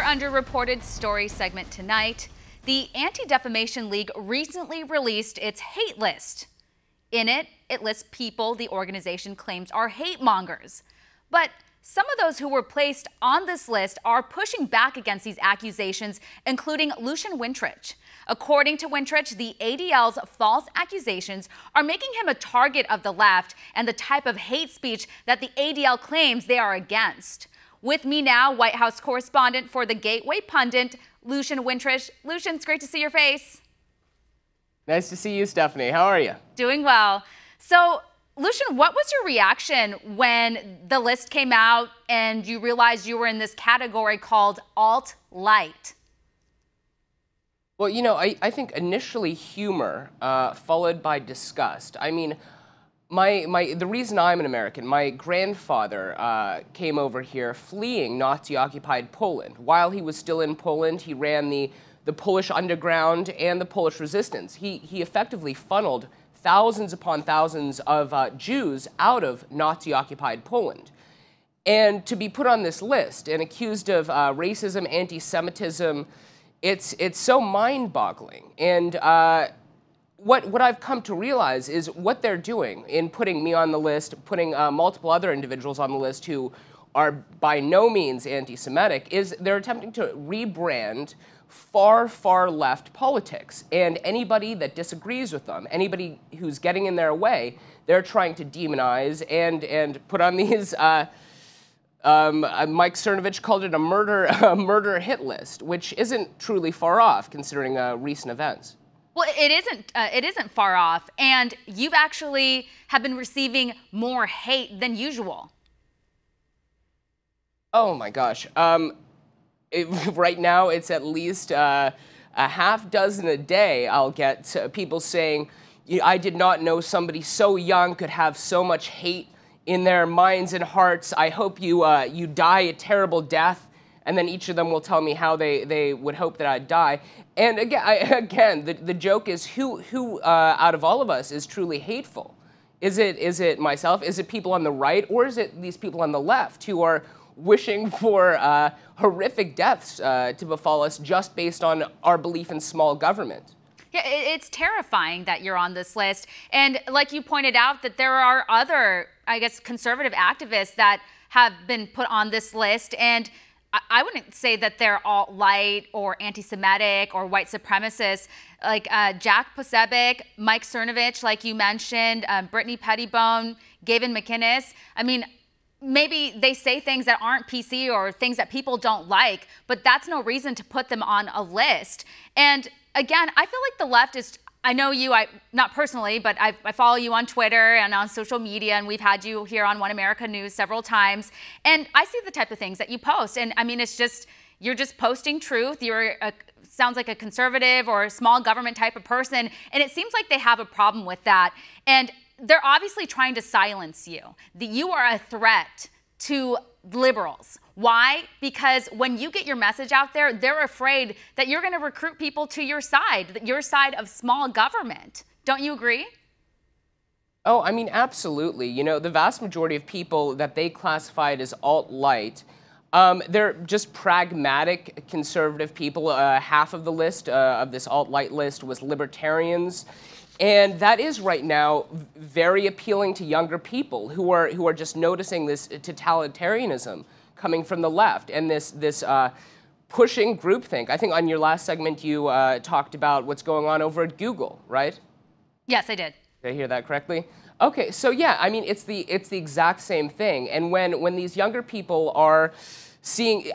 underreported story segment tonight. The Anti-Defamation League recently released its hate list. In it, it lists people the organization claims are hate mongers. But some of those who were placed on this list are pushing back against these accusations, including Lucian Wintrich. According to Wintrich, the ADL's false accusations are making him a target of the left and the type of hate speech that the ADL claims they are against. With me now, White House correspondent for the Gateway Pundit, Lucian Wintrich. Lucian, it's great to see your face. Nice to see you, Stephanie. How are you? Doing well. So, Lucian, what was your reaction when the list came out and you realized you were in this category called alt-light? Well, you know, I think initially humor, followed by disgust. I mean, the reason I'm an American, my grandfather came over here fleeing Nazi-occupied Poland. While he was still in Poland, he ran the Polish underground and the Polish resistance. He effectively funneled thousands upon thousands of Jews out of Nazi-occupied Poland. And to be put on this list and accused of racism, anti-Semitism, it's so mind-boggling. And what I've come to realize is what they're doing in putting me on the list, putting multiple other individuals on the list who are by no means anti-Semitic, is they're attempting to rebrand far, far left politics. And anybody that disagrees with them, anybody who's getting in their way, they're trying to demonize and put on these, Mike Cernovich called it a murder hit list, which isn't truly far off considering recent events. Well, it isn't far off, and you've actually have been receiving more hate than usual. Oh my gosh. Right now, it's at least a half dozen a day. I'll get people saying, I did not know somebody so young could have so much hate in their minds and hearts. I hope you die a terrible death. And then each of them will tell me how they would hope that I'd die. And again, the joke is who out of all of us is truly hateful? Is it myself? Is it people on the right? Or is it these people on the left who are wishing for horrific deaths to befall us just based on our belief in small government? Yeah, it's terrifying that you're on this list. And like you pointed out, that there are other, I guess, conservative activists that have been put on this list. And I wouldn't say that they're alt-light or anti-Semitic or white supremacists. Like Jack Posobiec, Mike Cernovich, like you mentioned, Brittany Pettibone, Gavin McInnes. I mean, maybe they say things that aren't PC or things that people don't like, but that's no reason to put them on a list. And again, I feel like the left is, I know you, not personally, but I follow you on Twitter and on social media, and we've had you here on One America News several times. And I see the type of things that you post. And I mean, it's just, you're just posting truth. Sounds like a conservative or a small government type of person. And it seems like they have a problem with that. And they're obviously trying to silence you. You are a threat to liberals. Why? Because when you get your message out there, they're afraid that you're going to recruit people to your side of small government. Don't you agree? Oh, I mean, absolutely. You know, the vast majority of people that they classified as alt-light, they're just pragmatic conservative people. Half of the list, of this alt-light list, was libertarians. And that is right now very appealing to younger people who are just noticing this totalitarianism coming from the left and this pushing groupthink. I think on your last segment you talked about what's going on over at Google, right? Yes, I did. Did I hear that correctly? Okay, so yeah, I mean it's the exact same thing. And when these younger people are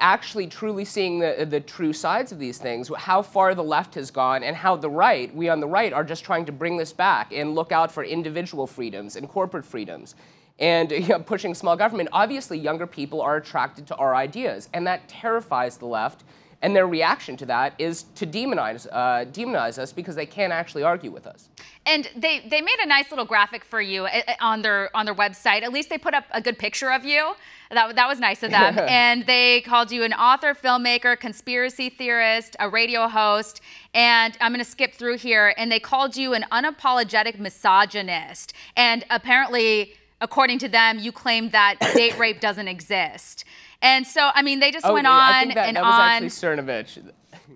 actually truly seeing the true sides of these things, how far the left has gone and how we on the right are just trying to bring this back and look out for individual freedoms and corporate freedoms and pushing small government. Obviously, younger people are attracted to our ideas, and that terrifies the left. And their reaction to that is to demonize us because they can't actually argue with us. And they made a nice little graphic for you on their website. At least they put up a good picture of you. That was nice of them. And they called you an author, filmmaker, conspiracy theorist, a radio host. And I'm going to skip through here. And they called you an unapologetic misogynist. And apparently according to them, you claimed that date rape doesn't exist. And so, I mean, they just went on I think that and was on. actually Cernovich.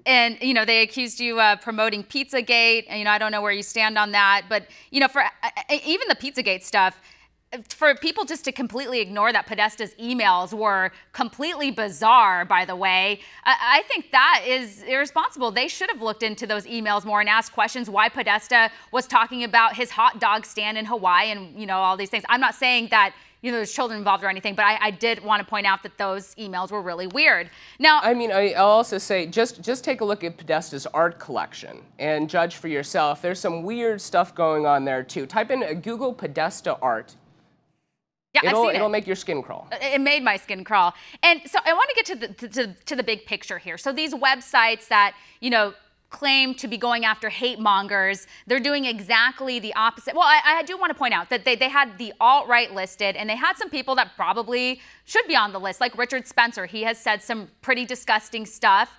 And, you know, they accused you of promoting Pizzagate. And, you know, I don't know where you stand on that. But, you know, for even the Pizzagate stuff, for people just to completely ignore that Podesta's emails were completely bizarre, by the way, I think that is irresponsible. They should have looked into those emails more and asked questions why Podesta was talking about his hot dog stand in Hawaii and, you know, all these things. I'm not saying that, you know, there's children involved or anything, but I did want to point out that those emails were really weird. Now, I mean, I'll also say, just take a look at Podesta's art collection and judge for yourself. There's some weird stuff going on there, too. Type in Google Podesta art. Yeah, it'll make your skin crawl. It made my skin crawl. And so I want to get to the big picture here. So these websites that, you know, claim to be going after hate mongers, they're doing exactly the opposite. Well, I do want to point out that they had the alt-right listed, and they had some people that probably should be on the list, like Richard Spencer. He has said some pretty disgusting stuff.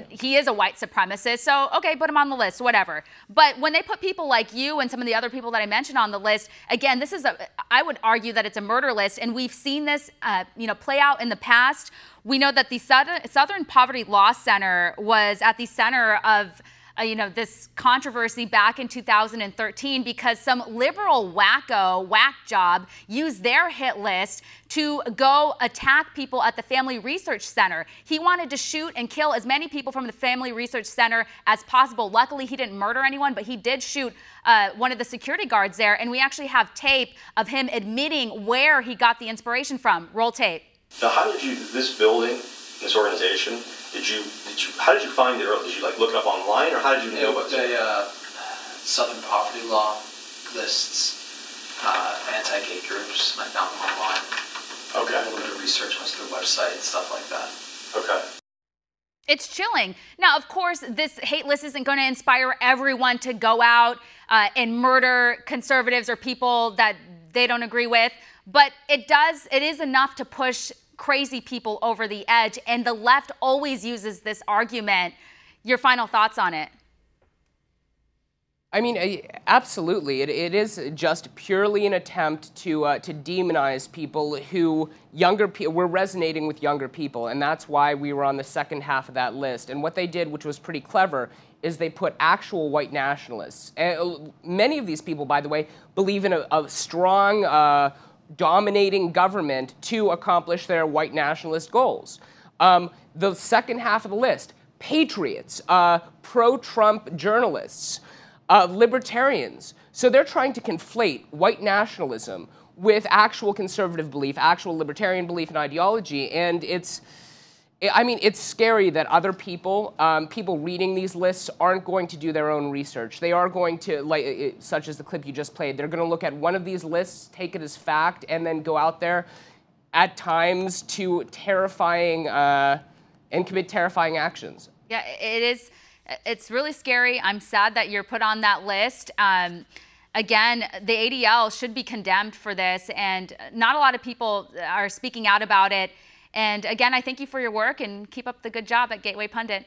He is a white supremacist, so okay, put him on the list, whatever. But when they put people like you and some of the other people that I mentioned on the list, again, this is I would argue that it's a murder list, and we've seen this, you know, play out in the past. We know that the Southern Poverty Law Center was at the center of you know, this controversy back in 2013 because some liberal whack job used their hit list to go attack people at the Family Research Center. He wanted to shoot and kill as many people from the Family Research Center as possible. Luckily, he didn't murder anyone, but he did shoot one of the security guards there, and we actually have tape of him admitting where he got the inspiration from. Roll tape. Now, how did you, this building, this organization, how did you find it early? Did you like look it up online, or how did you know about it? Southern Poverty Law lists anti-gay groups. I found them online. Okay. A little bit of research onto their website and stuff like that. Okay. It's chilling. Now, of course, this hate list isn't going to inspire everyone to go out and murder conservatives or people that they don't agree with, but it is enough to push crazy people over the edge, and the left always uses this argument. Your final thoughts on it? I mean, absolutely. It is just purely an attempt to demonize people who we're resonating with younger people, and that's why we were on the second half of that list. And what they did, which was pretty clever, is they put actual white nationalists. Many of these people, by the way, believe in a strong dominating government to accomplish their white nationalist goals. The second half of the list, patriots, pro-Trump journalists, libertarians. So they're trying to conflate white nationalism with actual conservative belief, actual libertarian belief and ideology, and it's scary that other people, people reading these lists, aren't going to do their own research. They are going to, such as the clip you just played, they're going to look at one of these lists, take it as fact, and then go out there at times to terrifying and commit terrifying actions. Yeah, it is. It's really scary. I'm sad that you're put on that list. Again, the ADL should be condemned for this, and not a lot of people are speaking out about it. And again, I thank you for your work, and keep up the good job at Gateway Pundit.